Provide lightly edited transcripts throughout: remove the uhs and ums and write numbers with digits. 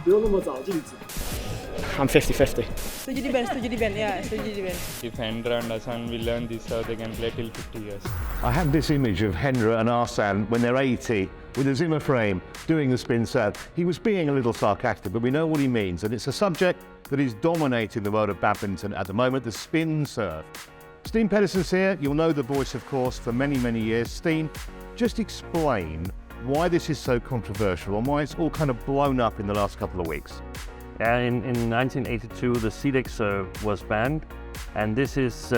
不用那么早静止。I'm 50-50. Setuju di band, yeah, setuju di band. If Hendra and Hassan will learn this, they can play till 50 years. I have this image of Hendra and Arslan when they're 80 with a Zimmer frame doing the spin serve. He was being a little sarcastic, but we know what he means, and it's a subject that is dominating the world of badminton at the moment, the spin serve. Steen Pedersen's here. You'll know the voice, of course, for many, many years. Steen, just explain why this is so controversial and why it's all kind of blown up in the last couple of weeks. Yeah, in 1982, the CDEC serve was banned, and this is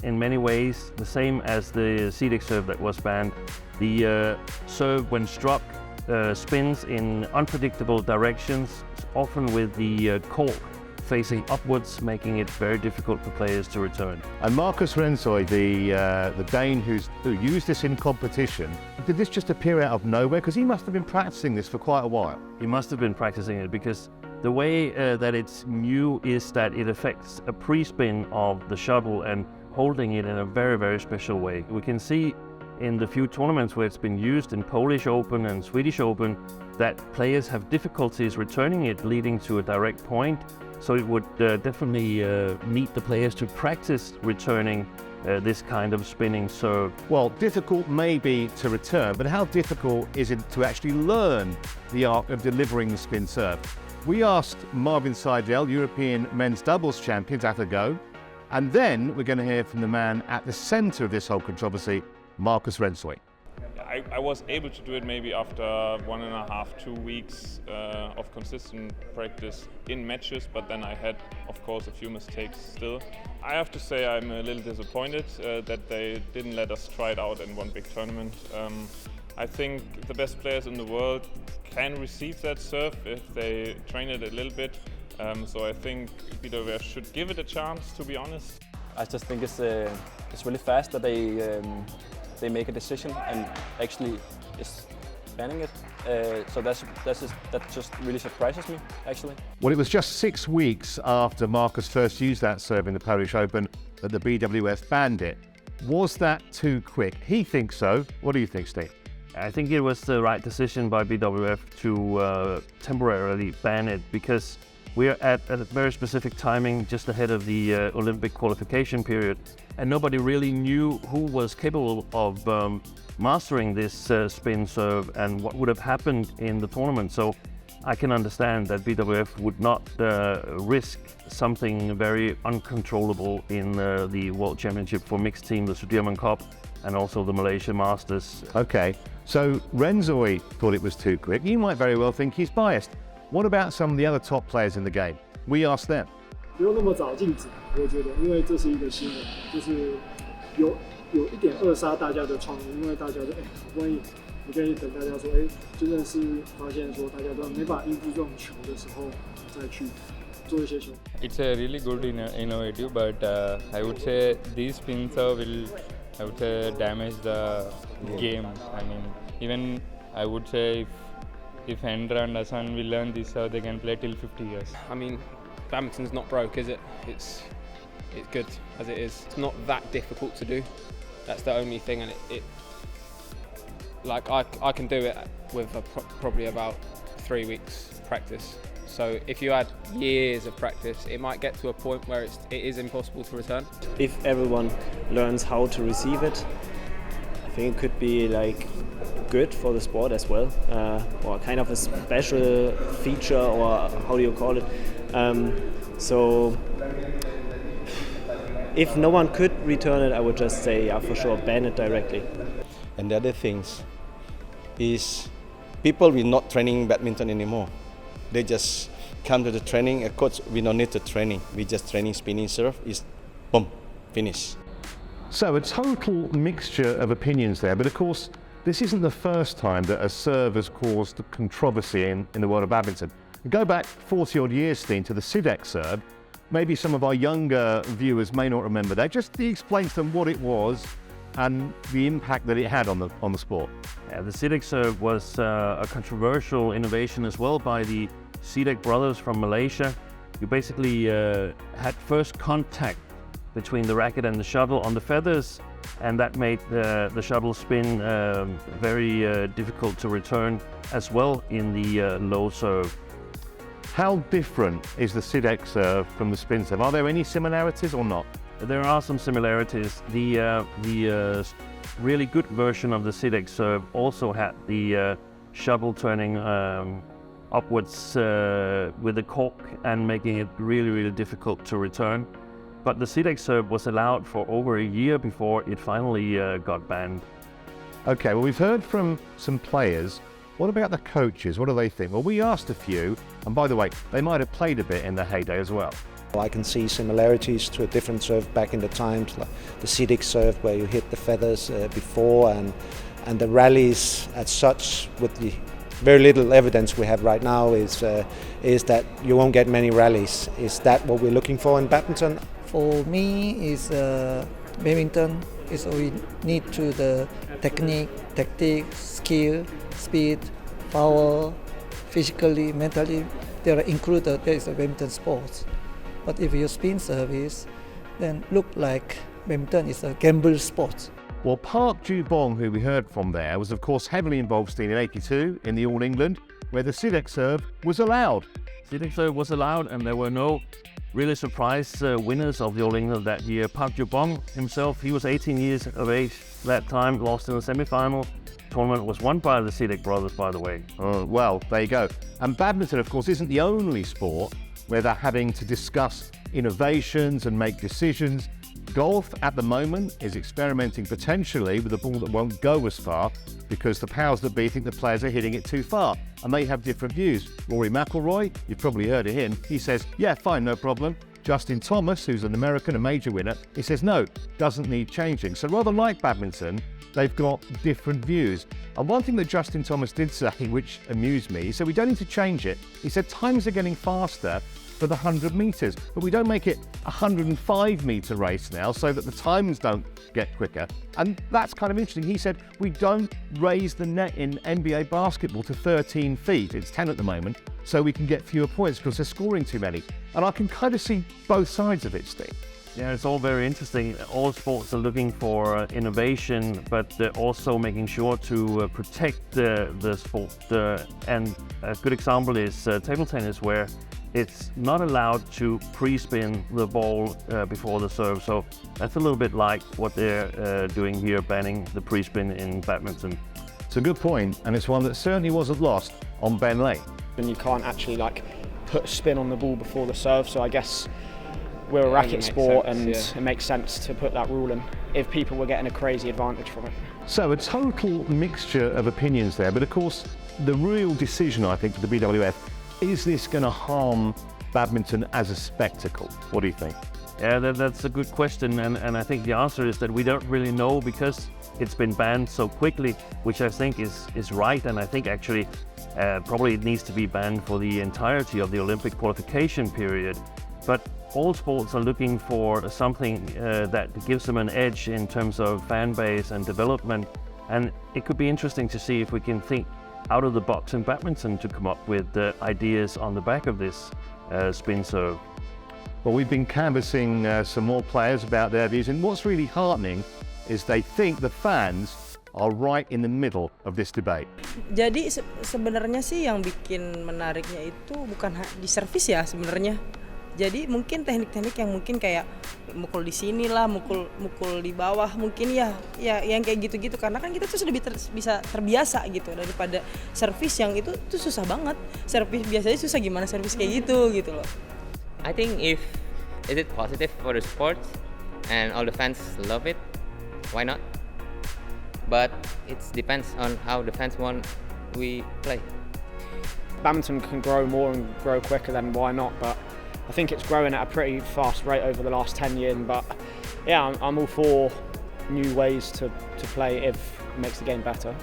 in many ways the same as the CDEC serve that was banned. The serve, when struck, spins in unpredictable directions, often with the cork facing upwards, making it very difficult for players to return. And Marcus Rensøy, the Dane who used this in competition, did this just appear out of nowhere? Because he must have been practicing this for quite a while. He must have been practicing it because the way that it's new is that it affects a pre-spin of the shuttle and holding it in a very, very special way. We can see in the few tournaments where it's been used in Polish Open and Swedish Open that players have difficulties returning it, leading to a direct point. So it would definitely need the players to practice returning this kind of spinning serve. Well, difficult maybe to return, but how difficult is it to actually learn the art of delivering the spin serve? We asked Marvin Seidel, European men's doubles champions, at a go, and then we're going to hear from the man at the centre of this whole controversy, Marcus Rensøy. I was able to do it maybe after 1.5 to 2 weeks of consistent practice in matches, but then I had, of course, a few mistakes still. I have to say I'm a little disappointed that they didn't let us try it out in one big tournament. I think the best players in the world can receive that serve if they train it a little bit. So I think BWF should give it a chance, to be honest. I just think it's really fast that they make a decision and actually is banning it. So that just really surprises me, actually. Well, it was just 6 weeks after Marcus first used that serve in the Polish Open that the BWF banned it. Was that too quick? He thinks so. What do you think, Steve? I think it was the right decision by BWF to temporarily ban it because we're at a very specific timing just ahead of the Olympic qualification period, and nobody really knew who was capable of mastering this spin serve and what would have happened in the tournament. So I can understand that BWF would not risk something very uncontrollable in the World Championship for mixed team, the Sudirman Cup, and also the Malaysia Masters. Okay, so Rensøy thought it was too quick. You might very well think he's biased. What about some of the other top players in the game? We asked them. 不用那么早静止，我觉得，因为这是一个新闻，就是有一点扼杀大家的创意，因为大家就好不容易不愿意等大家说，真的是发现说大家都没法应付这种球的时候，再去做一些球。It's a really good innovative, but I would say these spins will, I would say, damage the game. I mean, even I would say if Hendra and Hassan will learn this, they can play till 50 years. I mean, badminton's not broke, is it? It's good as it is. It's not that difficult to do. That's the only thing, and like I can do it with probably about 3 weeks practice. So if you had years of practice, it might get to a point where it is impossible to return. If everyone learns how to receive it, I think it could be like good for the sport as well, or kind of a special feature, or how do you call it? So if no one could return it, I would just say, yeah, for sure, ban it directly. And the other things is people will not training badminton anymore. They just come to the training. A coach, we don't need the training. We just training spinning serve. Is boom, finish. So a total mixture of opinions there, but of course, this isn't the first time that a serve has caused controversy in the world of badminton. Go back 40 odd years, Steen, to the CDEC serve. Maybe some of our younger viewers may not remember that. Just explain to them what it was and the impact that it had on the sport. Yeah, the CDEC serve was a controversial innovation as well by the CDEC brothers from Malaysia. You basically had first contact between the racket and the shuttle on the feathers, and that made the shuttle spin very difficult to return as well in the low serve. How different is the Sidek serve from the spin serve? Are there any similarities or not? There are some similarities. The really good version of the Sidek serve also had the shuttle turning upwards with the cork and making it really, really difficult to return. But the Sidek serve was allowed for over a year before it finally got banned. Okay, well, we've heard from some players. What about the coaches? What do they think? Well, we asked a few, and by the way, they might have played a bit in the heyday as well. I can see similarities to a different serve back in the times, like the Sidek serve where you hit the feathers before, and the rallies as such, with the very little evidence we have right now, is that you won't get many rallies. Is that what we're looking for in badminton? For me, is badminton is we need to the technique, skill, speed, power, physically, mentally. They are included. There is a badminton sports. But if you spin service, then look like badminton is a gamble sport. Well, Park Ju-bong, who we heard from there, was of course heavily involved in '82 in the All England, where the Sidek serve was allowed. Sidek serve was allowed, and there were no really surprise winners of the All England that year. Park Ju-bong himself, he was 18 years of age that time, lost in the semi-final. Tournament was won by the Sidek brothers, by the way. Oh, well, there you go. And badminton, of course, isn't the only sport where they're having to discuss innovations and make decisions. Golf at the moment is experimenting potentially with a ball that won't go as far because the powers that be think the players are hitting it too far, and they have different views. Rory McIlroy, you've probably heard of him, he says, yeah, fine, no problem. Justin Thomas, who's an American, a major winner, he says, no, doesn't need changing. So rather like badminton, they've got different views. And one thing that Justin Thomas did say, which amused me, he said, we don't need to change it. He said, times are getting faster for the 100 metres, but we don't make it a 105 metre race now so that the times don't get quicker. And that's kind of interesting. He said, we don't raise the net in NBA basketball to 13 feet, it's 10 at the moment, so we can get fewer points because they're scoring too many. And I can kind of see both sides of it, Steve. Yeah, it's all very interesting. All sports are looking for innovation, but they're also making sure to protect the sport. And a good example is table tennis, where it's not allowed to pre-spin the ball before the serve. So that's a little bit like what they're doing here, banning the pre-spin in badminton. It's a good point, and it's one that certainly wasn't lost on Ben Lane. And you can't actually put a spin on the ball before the serve, so I guess we're a racket sport, and it makes sense to put that rule in if people were getting a crazy advantage from it. So a total mixture of opinions there, but of course the real decision, I think, for the BWF, is this going to harm badminton as a spectacle? What do you think? Yeah, that's a good question, and I think the answer is that we don't really know because it's been banned so quickly, which I think is right, and I think actually probably it needs to be banned for the entirety of the Olympic qualification period. But all sports are looking for something that gives them an edge in terms of fan base and development, and it could be interesting to see if we can think out of the box in badminton to come up with ideas on the back of this spin serve. Well, we've been canvassing some more players about their views, and what's really heartening is they think the fans are right in the middle of this debate. Jadi sebenarnya sih yang bikin menariknya itu bukan di servis ya sebenarnya. Jadi mungkin teknik-teknik yang mungkin kayak mukul di sini lah, mukul di bawah, mungkin ya yang kayak gitu-gitu, karena kan kita tuh sudah bisa terbiasa gitu daripada servis yang itu tuh susah banget. Servis biasanya susah, gimana servis kayak gitu loh. I think if is it positive for the sport and all the fans love it, why not? But it depends on how the fans want we play. Badminton can grow more and grow quicker, then why not? But I think it's growing at a pretty fast rate over the last 10 years, but yeah, I'm all for new ways to play if it makes the game better.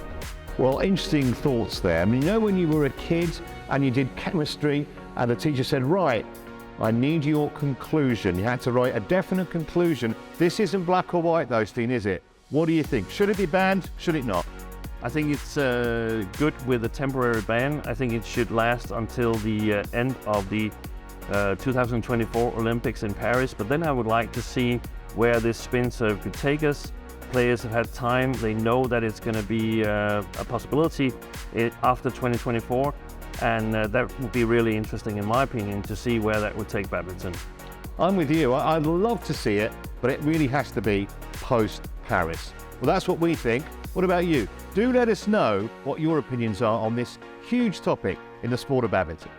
Well, interesting thoughts there. I mean, you know when you were a kid and you did chemistry and the teacher said, right, I need your conclusion. You had to write a definite conclusion. This isn't black or white though, Steen, is it? What do you think? Should it be banned? Should it not? I think it's good with a temporary ban. I think it should last until the end of the 2024 Olympics in Paris, but then I would like to see where this spin serve could take us. Players have had time, they know that it's going to be a possibility after 2024, and that would be really interesting, in my opinion, to see where that would take badminton. I'm with you. I'd love to see it, but it really has to be post-Paris. Well, that's what we think. What about you? Do let us know what your opinions are on this huge topic in the sport of badminton.